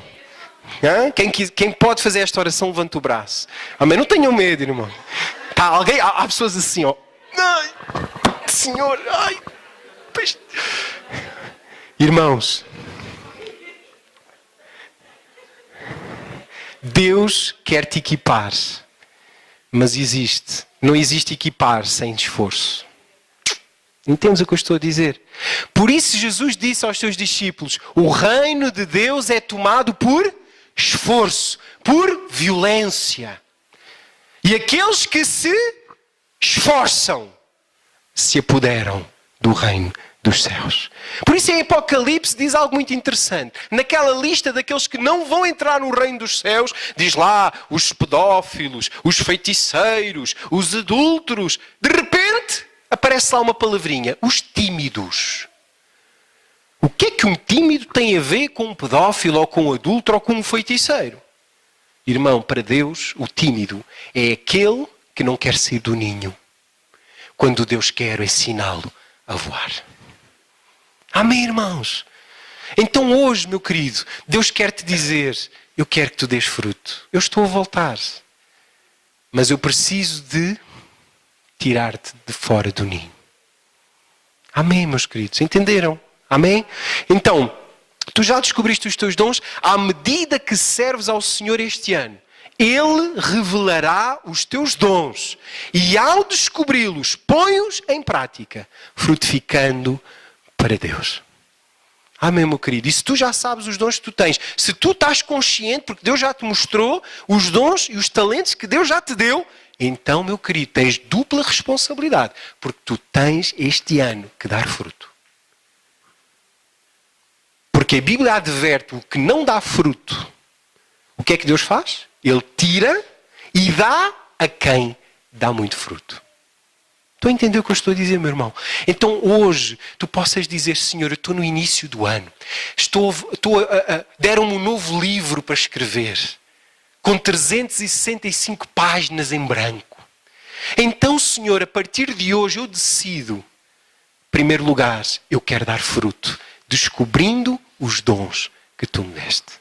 Quem pode fazer esta oração, levanta o braço. Amém? Não tenham medo, irmão. Tá, alguém, há pessoas assim, ó. Ai, Senhor, ai. Irmãos, Deus quer te equipar, mas não existe equipar sem esforço. Entendes o que eu estou a dizer? Por isso Jesus disse aos seus discípulos, o reino de Deus é tomado por esforço, por violência. E aqueles que se esforçam se apoderam do reino dos céus. Por isso em Apocalipse diz algo muito interessante. Naquela lista daqueles que não vão entrar no reino dos céus, diz lá os pedófilos, os feiticeiros, os adúlteros. De repente aparece lá uma palavrinha, os tímidos. O que é que um tímido tem a ver com um pedófilo, ou com um adúltero, ou com um feiticeiro? Irmão, para Deus, o tímido é aquele que não quer sair do ninho. Quando Deus quer ensiná-lo a voar. Amém, irmãos? Então hoje, meu querido, Deus quer te dizer, eu quero que tu dês fruto. Eu estou a voltar. Mas eu preciso de tirar-te de fora do ninho. Amém, meus queridos? Entenderam? Amém? Então, tu já descobriste os teus dons? À medida que serves ao Senhor este ano, Ele revelará os teus dons. E ao descobri-los, põe-os em prática, frutificando para Deus. Amém, meu querido? E se tu já sabes os dons que tu tens, se tu estás consciente, porque Deus já te mostrou os dons e os talentos que Deus já te deu, então, meu querido, tens dupla responsabilidade, porque tu tens este ano que dar fruto. Porque a Bíblia adverte o que não dá fruto. O que é que Deus faz? Ele tira e dá a quem dá muito fruto. Estou a entender o que eu estou a dizer, meu irmão? Então hoje tu possas dizer, Senhor, eu estou no início do ano. Deram-me um novo livro para escrever. Com 365 páginas em branco. Então, Senhor, a partir de hoje eu decido, em primeiro lugar, eu quero dar fruto. Descobrindo os dons que tu me deste.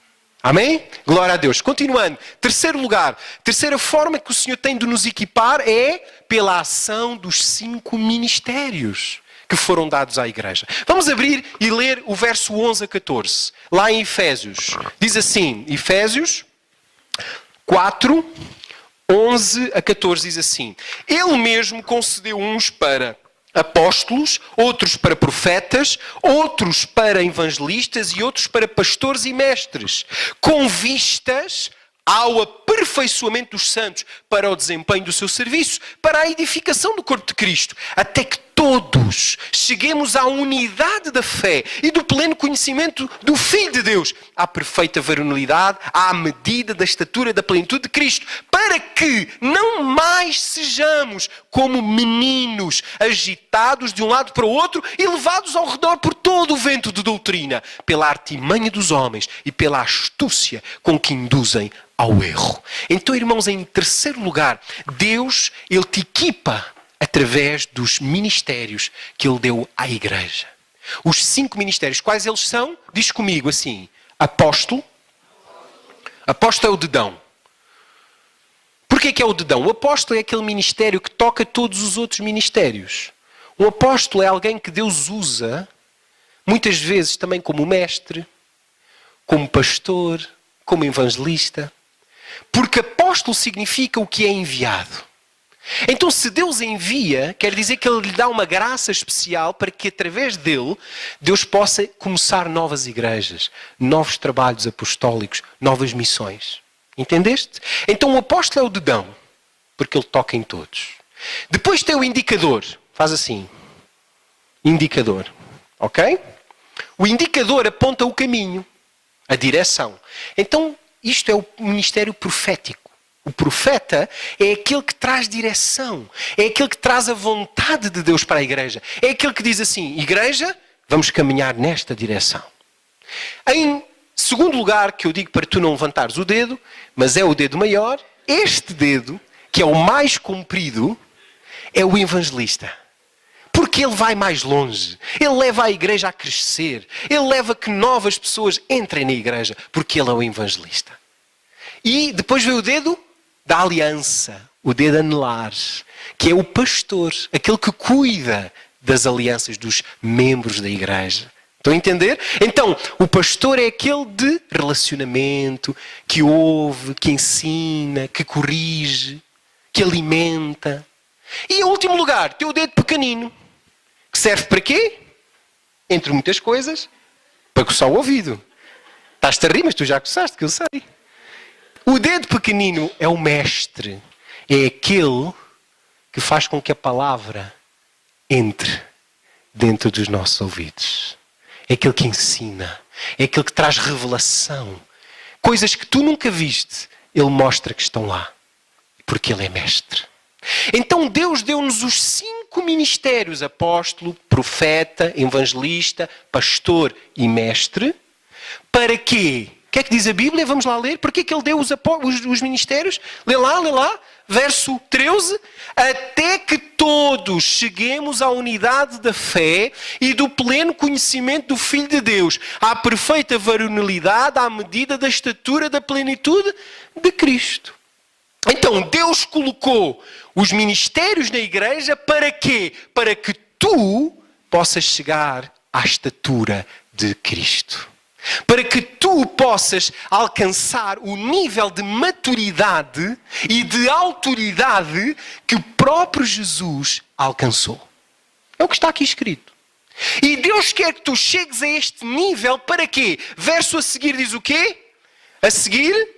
Amém? Glória a Deus. Continuando. Terceiro lugar. Terceira forma que o Senhor tem de nos equipar é pela ação dos 5 ministérios que foram dados à igreja. Vamos abrir e ler o verso 11 a 14. Lá em Efésios. Diz assim, Efésios 4, 11 a 14 diz assim. Ele mesmo concedeu uns para apóstolos, outros para profetas, outros para evangelistas e outros para pastores e mestres, com vistas ao aperfeiçoamento dos santos para o desempenho do seu serviço, para a edificação do corpo de Cristo, até que todos cheguemos à unidade da fé e do pleno conhecimento do Filho de Deus, à perfeita varonilidade, à medida da estatura da plenitude de Cristo, para que não mais sejamos como meninos agitados de um lado para o outro e levados ao redor por todo o vento de doutrina, pela artimanha dos homens e pela astúcia com que induzem ao erro. Então, irmãos, em terceiro lugar, Deus, Ele te equipa através dos ministérios que Ele deu à igreja. Os 5 ministérios, quais eles são? Diz comigo assim, apóstolo. Apóstolo é o dedão. Porquê que é o dedão? O apóstolo é aquele ministério que toca todos os outros ministérios. Um apóstolo é alguém que Deus usa, muitas vezes também como mestre, como pastor, como evangelista. Porque apóstolo significa o que é enviado. Então, se Deus envia, quer dizer que Ele lhe dá uma graça especial para que, através dele, Deus possa começar novas igrejas, novos trabalhos apostólicos, novas missões. Entendeste? Então, o apóstolo é o dedão, porque ele toca em todos. Depois tem o indicador. Faz assim. Indicador. Ok? O indicador aponta o caminho, a direção. Então, isto é o ministério profético. O profeta é aquele que traz direção. É aquele que traz a vontade de Deus para a igreja. É aquele que diz assim, igreja, vamos caminhar nesta direção. Em segundo lugar, que eu digo para tu não levantares o dedo, mas é o dedo maior, este dedo, que é o mais comprido, é o evangelista. Porque ele vai mais longe. Ele leva a igreja a crescer. Ele leva que novas pessoas entrem na igreja. Porque ele é o evangelista. E depois vem o dedo da aliança. O dedo anelar. Que é o pastor. Aquele que cuida das alianças dos membros da igreja. Estão a entender? Então, o pastor é aquele de relacionamento. Que ouve, que ensina, que corrige, que alimenta. E em último lugar, tem o dedo pequenino. Que serve para quê? Entre muitas coisas, para coçar o ouvido. Estás-te a rir, mas tu já coçaste, que eu sei. O dedo pequenino é o mestre. É aquele que faz com que a palavra entre dentro dos nossos ouvidos. É aquele que ensina. É aquele que traz revelação. Coisas que tu nunca viste, ele mostra que estão lá. Porque ele é mestre. Então Deus deu-nos os 5 ministérios, apóstolo, profeta, evangelista, pastor e mestre. Para quê? O que é que diz a Bíblia? Vamos lá ler. Por que é que Ele deu os ministérios? Lê lá. Verso 13. Até que todos cheguemos à unidade da fé e do pleno conhecimento do Filho de Deus, à perfeita varonilidade, à medida da estatura da plenitude de Cristo. Então, Deus colocou os ministérios na igreja para quê? Para que tu possas chegar à estatura de Cristo. Para que tu possas alcançar o nível de maturidade e de autoridade que o próprio Jesus alcançou. É o que está aqui escrito. E Deus quer que tu chegues a este nível para quê? Verso a seguir diz o quê? A seguir...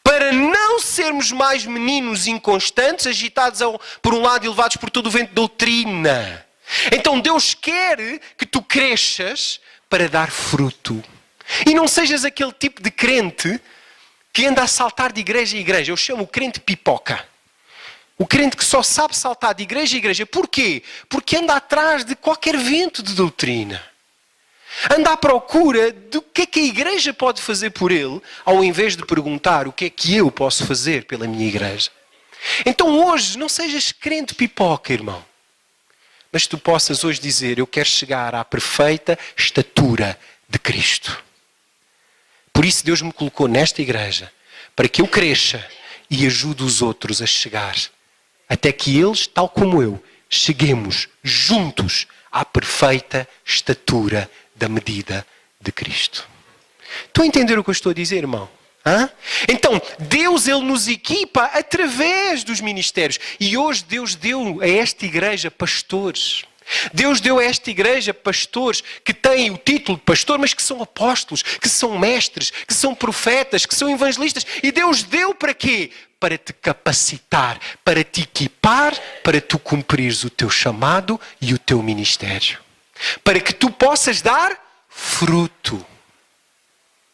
Para não sermos mais meninos inconstantes, agitados por um lado e levados por todo o vento de doutrina. Então Deus quer que tu cresças para dar fruto. E não sejas aquele tipo de crente que anda a saltar de igreja em igreja. Eu chamo o crente pipoca. O crente que só sabe saltar de igreja em igreja. Porquê? Porque anda atrás de qualquer vento de doutrina. Anda à procura do que é que a igreja pode fazer por ele, ao invés de perguntar o que é que eu posso fazer pela minha igreja. Então hoje não sejas crente pipoca, irmão. Mas tu possas hoje dizer, eu quero chegar à perfeita estatura de Cristo. Por isso Deus me colocou nesta igreja, para que eu cresça e ajude os outros a chegar. Até que eles, tal como eu, cheguemos juntos à perfeita estatura da medida de Cristo. Estão a entender o que eu estou a dizer, irmão? Hã? Então, Deus ele nos equipa através dos ministérios. E hoje Deus deu a esta igreja pastores. Deus deu a esta igreja pastores que têm o título de pastor, mas que são apóstolos, que são mestres, que são profetas, que são evangelistas. E Deus deu para quê? Para te capacitar, para te equipar, para tu cumprires o teu chamado e o teu ministério. Para que tu possas dar fruto.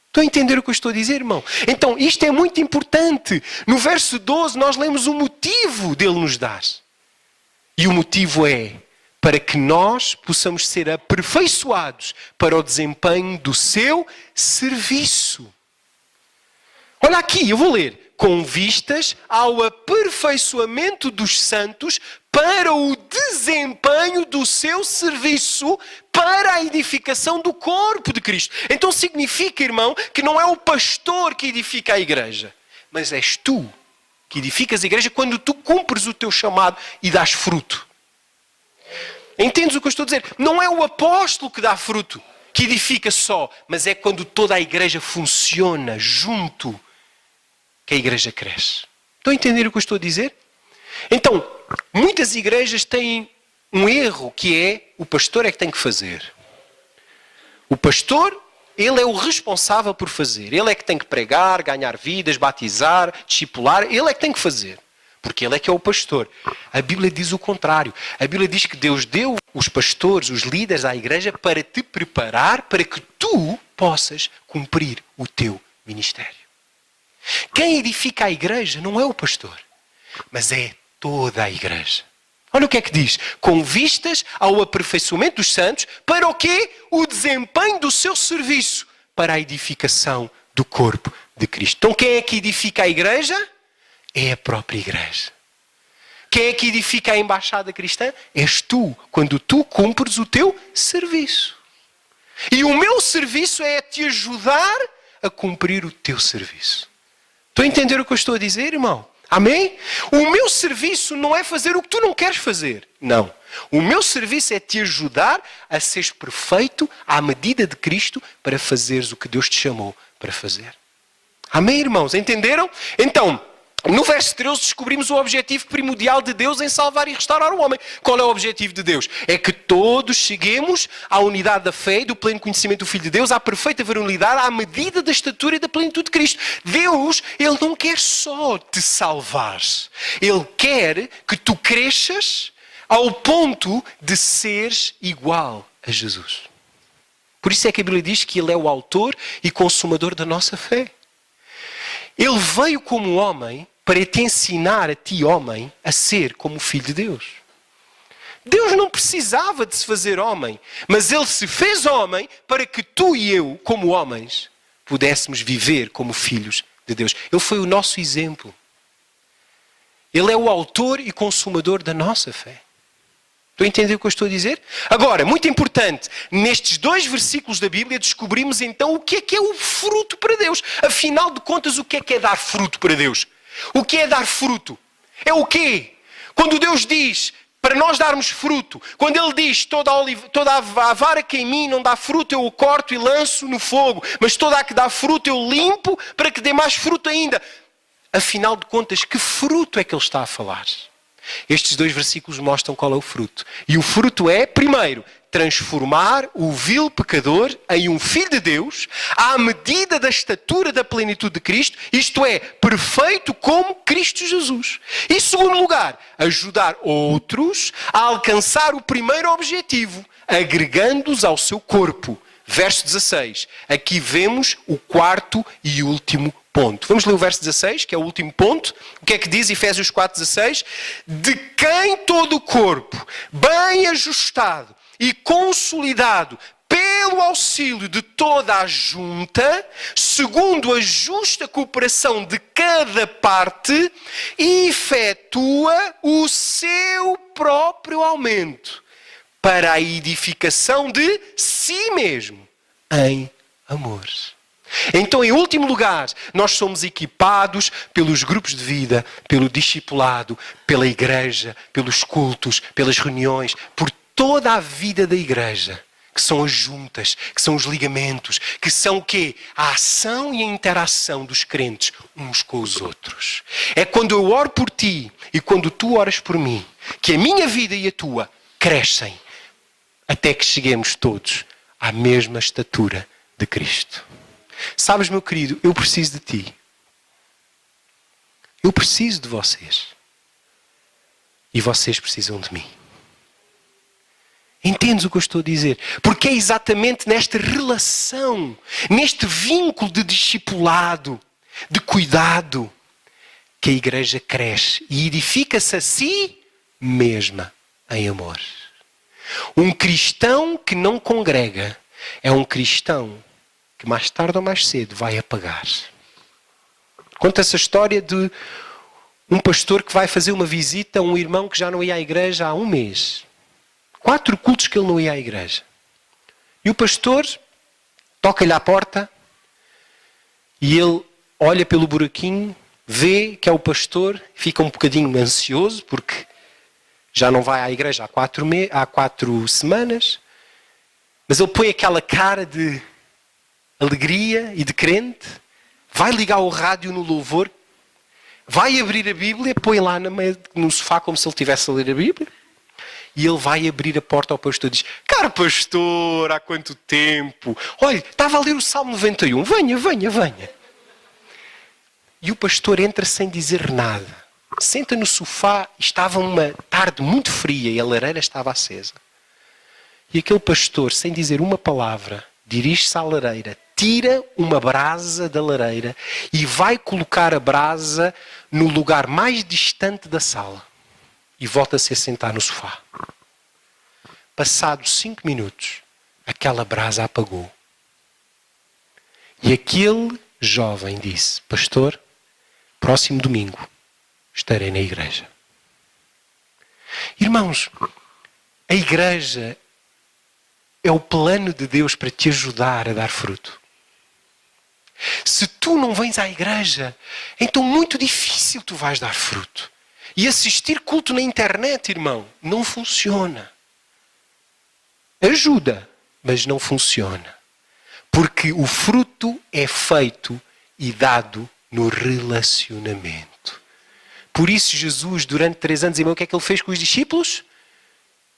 Estão a entender o que eu estou a dizer, irmão? Então, isto é muito importante. No verso 12, nós lemos o motivo dele nos dar. E o motivo é para que nós possamos ser aperfeiçoados para o desempenho do seu serviço. Olha aqui, eu vou ler. Com vistas ao aperfeiçoamento dos santos para o desempenho do seu serviço para a edificação do corpo de Cristo. Então significa, irmão, que não é o pastor que edifica a igreja, mas és tu que edificas a igreja quando tu cumpres o teu chamado e dás fruto. Entendes o que eu estou a dizer? Não é o apóstolo que dá fruto, que edifica só, mas é quando toda a igreja funciona junto que a igreja cresce. Estão a entender o que eu estou a dizer? Então, muitas igrejas têm um erro que é o pastor é que tem que fazer. O pastor, ele é o responsável por fazer. Ele é que tem que pregar, ganhar vidas, batizar, discipular. Ele é que tem que fazer. Porque ele é que é o pastor. A Bíblia diz o contrário. A Bíblia diz que Deus deu os pastores, os líderes à igreja para te preparar para que tu possas cumprir o teu ministério. Quem edifica a igreja não é o pastor, mas é toda a igreja. Olha o que é que diz. Com vistas ao aperfeiçoamento dos santos, para o quê? O desempenho do seu serviço para a edificação do corpo de Cristo. Então quem é que edifica a igreja? É a própria igreja. Quem é que edifica a embaixada cristã? És tu, quando tu cumpres o teu serviço. E o meu serviço é te ajudar a cumprir o teu serviço. Estão a entender o que eu estou a dizer, irmão? Amém? O meu serviço não é fazer o que tu não queres fazer. Não. O meu serviço é te ajudar a seres perfeito à medida de Cristo para fazeres o que Deus te chamou para fazer. Amém, irmãos? Entenderam? Então, no verso 13 descobrimos o objetivo primordial de Deus em salvar e restaurar o homem. Qual é o objetivo de Deus? É que todos cheguemos à unidade da fé e do pleno conhecimento do Filho de Deus, à perfeita varonilidade, à medida da estatura e da plenitude de Cristo. Deus, Ele não quer só te salvar. Ele quer que tu cresças ao ponto de seres igual a Jesus. Por isso é que a Bíblia diz que Ele é o autor e consumador da nossa fé. Ele veio como homem para te ensinar a ti, homem, a ser como o Filho de Deus. Deus não precisava de se fazer homem, mas Ele se fez homem para que tu e eu, como homens, pudéssemos viver como filhos de Deus. Ele foi o nosso exemplo. Ele é o autor e consumador da nossa fé. Estão a entender o que eu estou a dizer? Agora, muito importante, nestes 2 versículos da Bíblia descobrimos então o que é o fruto para Deus. Afinal de contas, o que é dar fruto para Deus? O que é dar fruto? É o quê? Quando Deus diz para nós darmos fruto, quando Ele diz toda a vara que em mim não dá fruto, eu o corto e lanço no fogo, mas toda a que dá fruto eu limpo para que dê mais fruto ainda. Afinal de contas, que fruto é que Ele está a falar? Estes 2 versículos mostram qual é o fruto. E o fruto é, primeiro, transformar o vil pecador em um filho de Deus à medida da estatura da plenitude de Cristo, isto é, perfeito como Cristo Jesus. E, em segundo lugar, ajudar outros a alcançar o primeiro objetivo, agregando-os ao seu corpo. Verso 16. Aqui vemos o 4º e último ponto. Vamos ler o verso 16, que é o último ponto. O que é que diz Efésios 4,16? De quem todo o corpo, bem ajustado e consolidado pelo auxílio de toda a junta, segundo a justa cooperação de cada parte, efetua o seu próprio aumento para a edificação de si mesmo em amor. Então, em último lugar, nós somos equipados pelos grupos de vida, pelo discipulado, pela igreja, pelos cultos, pelas reuniões, por toda a vida da igreja, que são as juntas, que são os ligamentos, que são o quê? A ação e a interação dos crentes uns com os outros. É quando eu oro por ti e quando tu oras por mim, que a minha vida e a tua crescem até que cheguemos todos à mesma estatura de Cristo. Sabes, meu querido, eu preciso de ti. Eu preciso de vocês. E vocês precisam de mim. Entendes o que eu estou a dizer? Porque é exatamente nesta relação, neste vínculo de discipulado, de cuidado, que a igreja cresce e edifica-se a si mesma em amor. Um cristão que não congrega é um cristão que mais tarde ou mais cedo vai apagar. Conta essa história de um pastor que vai fazer uma visita a um irmão que já não ia à igreja há um mês. 4 cultos que ele não ia à igreja. E o pastor toca-lhe à porta e ele olha pelo buraquinho, vê que é o pastor, fica um bocadinho ansioso porque já não vai à igreja há 4 semanas, mas ele põe aquela cara de alegria e de crente, vai ligar o rádio no louvor, vai abrir a Bíblia, põe lá no sofá como se ele estivesse a ler a Bíblia. E ele vai abrir a porta ao pastor e diz: caro pastor, há quanto tempo? Olha, estava a ler o Salmo 91. Venha, venha, venha. E o pastor entra sem dizer nada. Senta no sofá, estava uma tarde muito fria e a lareira estava acesa. E aquele pastor, sem dizer uma palavra, dirige-se à lareira, tira uma brasa da lareira e vai colocar a brasa no lugar mais distante da sala. E volta-se a sentar no sofá. Passados 5 minutos, aquela brasa apagou. E aquele jovem disse: pastor, próximo domingo estarei na igreja. Irmãos, a igreja é o plano de Deus para te ajudar a dar fruto. Se tu não vens à igreja, então muito difícil tu vais dar fruto. E assistir culto na internet, irmão, não funciona. Ajuda, mas não funciona. Porque o fruto é feito e dado no relacionamento. Por isso Jesus, durante 3 anos e meio, o que é que ele fez com os discípulos?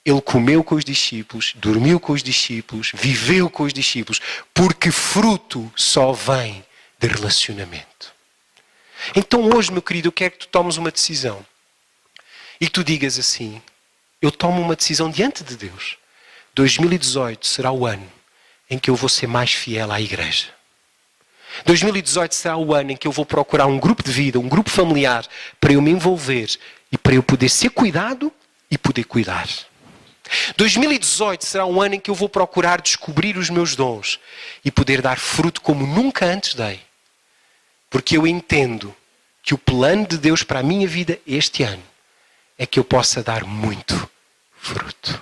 Ele comeu com os discípulos, dormiu com os discípulos, viveu com os discípulos. Porque fruto só vem de relacionamento. Então hoje, meu querido, eu quero que tu tomes uma decisão. E que tu digas assim: eu tomo uma decisão diante de Deus. 2018 será o ano em que eu vou ser mais fiel à igreja. 2018 será o ano em que eu vou procurar um grupo de vida, um grupo familiar, para eu me envolver e para eu poder ser cuidado e poder cuidar. 2018 será um ano em que eu vou procurar descobrir os meus dons e poder dar fruto como nunca antes dei. Porque eu entendo que o plano de Deus para a minha vida este ano é que eu possa dar muito fruto.